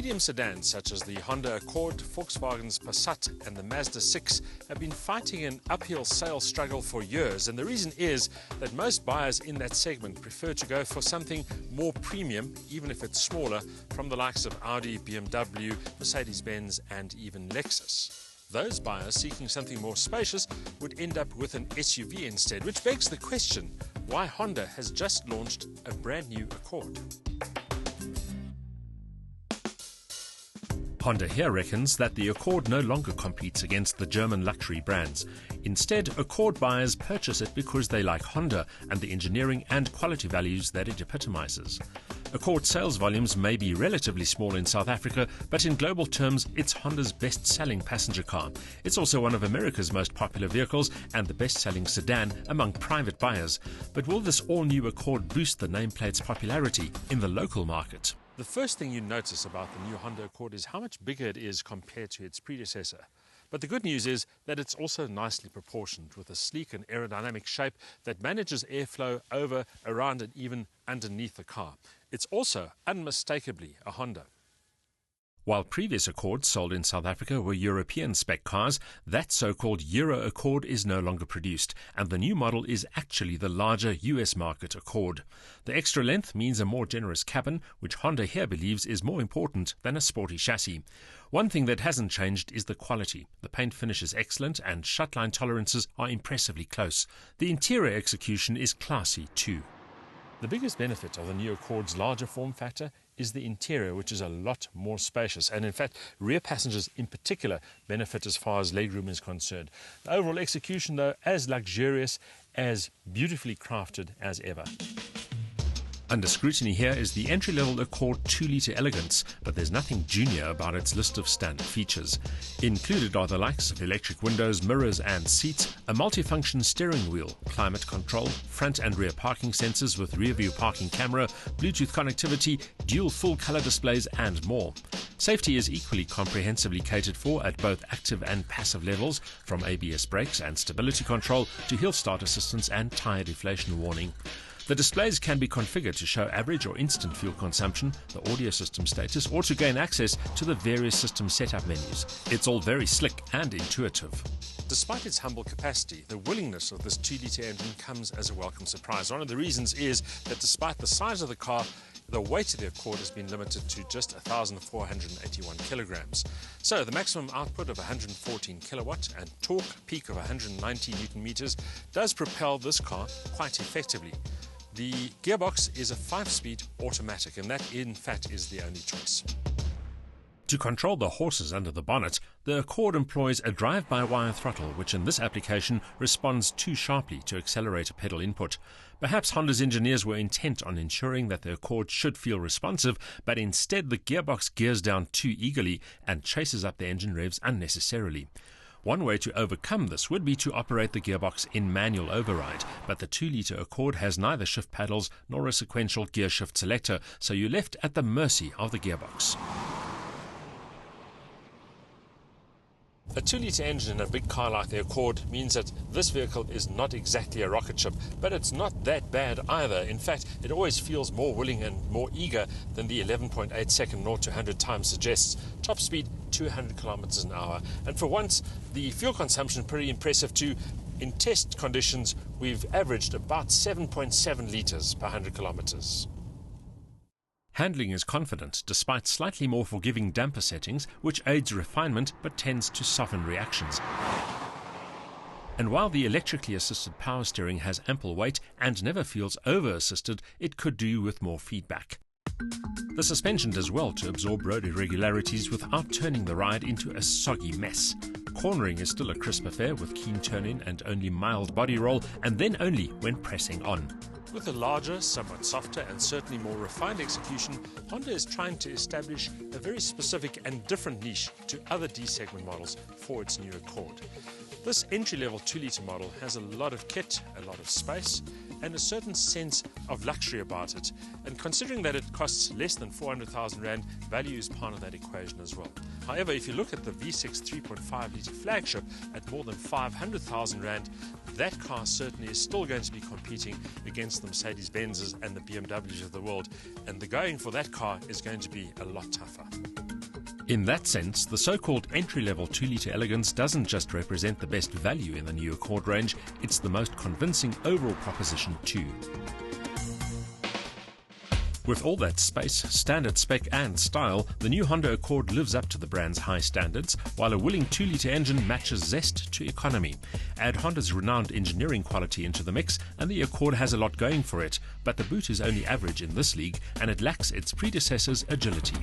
Medium sedans such as the Honda Accord, Volkswagen's Passat and the Mazda 6 have been fighting an uphill sales struggle for years, and the reason is that most buyers in that segment prefer to go for something more premium, even if it's smaller, from the likes of Audi, BMW, Mercedes-Benz and even Lexus. Those buyers seeking something more spacious would end up with an SUV instead, which begs the question why Honda has just launched a brand new Accord. Honda here reckons that the Accord no longer competes against the German luxury brands. Instead, Accord buyers purchase it because they like Honda and the engineering and quality values that it epitomizes. Accord sales volumes may be relatively small in South Africa, but in global terms, it's Honda's best-selling passenger car. It's also one of America's most popular vehicles and the best-selling sedan among private buyers. But will this all-new Accord boost the nameplate's popularity in the local market? The first thing you notice about the new Honda Accord is how much bigger it is compared to its predecessor. But the good news is that it's also nicely proportioned, with a sleek and aerodynamic shape that manages airflow over, around and even underneath the car. It's also unmistakably a Honda. While previous Accords sold in South Africa were European spec cars, that so-called Euro Accord is no longer produced, and the new model is actually the larger US market Accord. The extra length means a more generous cabin, which Honda here believes is more important than a sporty chassis. One thing that hasn't changed is the quality. The paint finish is excellent and shutline tolerances are impressively close. The interior execution is classy too. The biggest benefit of the new Accord's larger form factor is the interior, which is a lot more spacious, and in fact rear passengers in particular benefit as far as legroom is concerned. The overall execution though as luxurious, as beautifully crafted as ever. Under scrutiny here is the entry-level Accord 2.0 Elegance, but there's nothing junior about its list of standard features. Included are the likes of electric windows, mirrors and seats, a multifunction steering wheel, climate control, front and rear parking sensors with rear-view parking camera, Bluetooth connectivity, dual full-color displays and more. Safety is equally comprehensively catered for at both active and passive levels, from ABS brakes and stability control to hill start assistance and tire deflation warning. The displays can be configured to show average or instant fuel consumption, the audio system status, or to gain access to the various system setup menus. It's all very slick and intuitive. Despite its humble capacity, the willingness of this 2-litre engine comes as a welcome surprise. One of the reasons is that despite the size of the car, the weight of the Accord has been limited to just 1,481 kilograms. So the maximum output of 114 kilowatt and torque peak of 190 newton meters does propel this car quite effectively. The gearbox is a 5-speed automatic, and that in fact is the only choice. To control the horses under the bonnet, the Accord employs a drive-by-wire throttle, which in this application responds too sharply to accelerator pedal input. Perhaps Honda's engineers were intent on ensuring that the Accord should feel responsive, but instead the gearbox gears down too eagerly and chases up the engine revs unnecessarily. One way to overcome this would be to operate the gearbox in manual override, but the 2-litre Accord has neither shift paddles nor a sequential gear shift selector, so you're left at the mercy of the gearbox. A 2-litre engine in a big car like the Accord means that this vehicle is not exactly a rocket ship, but it's not that bad either. In fact, it always feels more willing and more eager than the 11.8 second 0 to 100 time suggests. Top speed 200 kilometers an hour, and for once the fuel consumption pretty impressive too. In test conditions we've averaged about 7.7 litres per 100 kilometers. Handling is confident despite slightly more forgiving damper settings, which aids refinement but tends to soften reactions. And while the electrically assisted power steering has ample weight and never feels over-assisted, it could do with more feedback. The suspension does well to absorb road irregularities without turning the ride into a soggy mess. Cornering is still a crisp affair with keen turn-in and only mild body roll, and then only when pressing on. With a larger, somewhat softer and certainly more refined execution, Honda is trying to establish a very specific and different niche to other D-segment models for its new Accord. This entry-level 2-litre model has a lot of kit, a lot of space, and a certain sense of luxury about it. And considering that it costs less than 400,000 Rand, value is part of that equation as well. However, if you look at the V6 3.5-litre flagship at more than 500,000 Rand, that car certainly is still going to be competing against the Mercedes-Benzes and the BMWs of the world. And the going for that car is going to be a lot tougher. In that sense, the so-called entry-level 2-litre Elegance doesn't just represent the best value in the new Accord range, it's the most convincing overall proposition too. With all that space, standard spec and style, the new Honda Accord lives up to the brand's high standards, while a willing 2-litre engine matches zest to economy. Add Honda's renowned engineering quality into the mix and the Accord has a lot going for it, but the boot is only average in this league and it lacks its predecessor's agility.